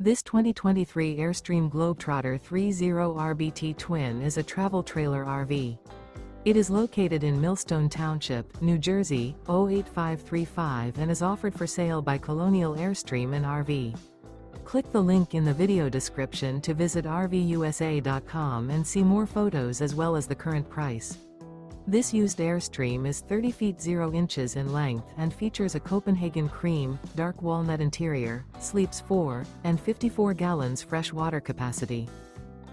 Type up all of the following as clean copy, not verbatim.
This 2023 Airstream Globetrotter 30 RBT Twin is a travel trailer RV. It is located in Millstone Township, New Jersey, 08535 and is offered for sale by Colonial Airstream RV. Click the link in the video description to visit RVUSA.com and see more photos as well as the current price. This used Airstream is 30 feet 0 inches in length and features a Copenhagen Cream, dark walnut interior, sleeps 4, and 54 gallons fresh water capacity.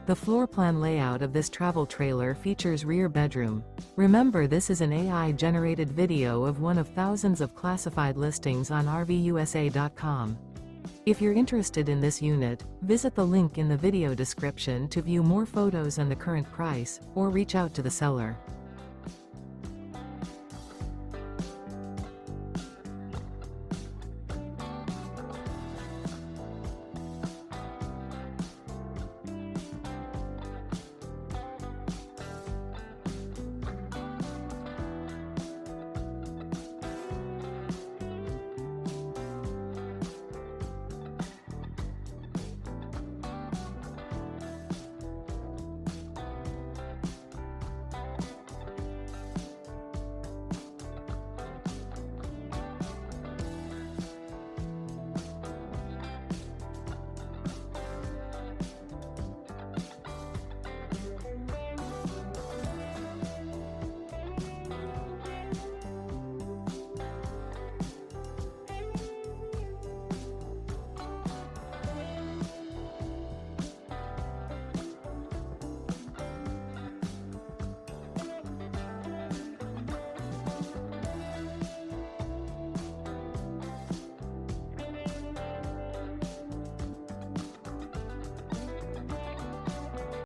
The floor plan layout of this travel trailer features rear bedroom. Remember, this is an AI-generated video of one of thousands of classified listings on RVUSA.com. If you're interested in this unit, visit the link in the video description to view more photos and the current price, or reach out to the seller.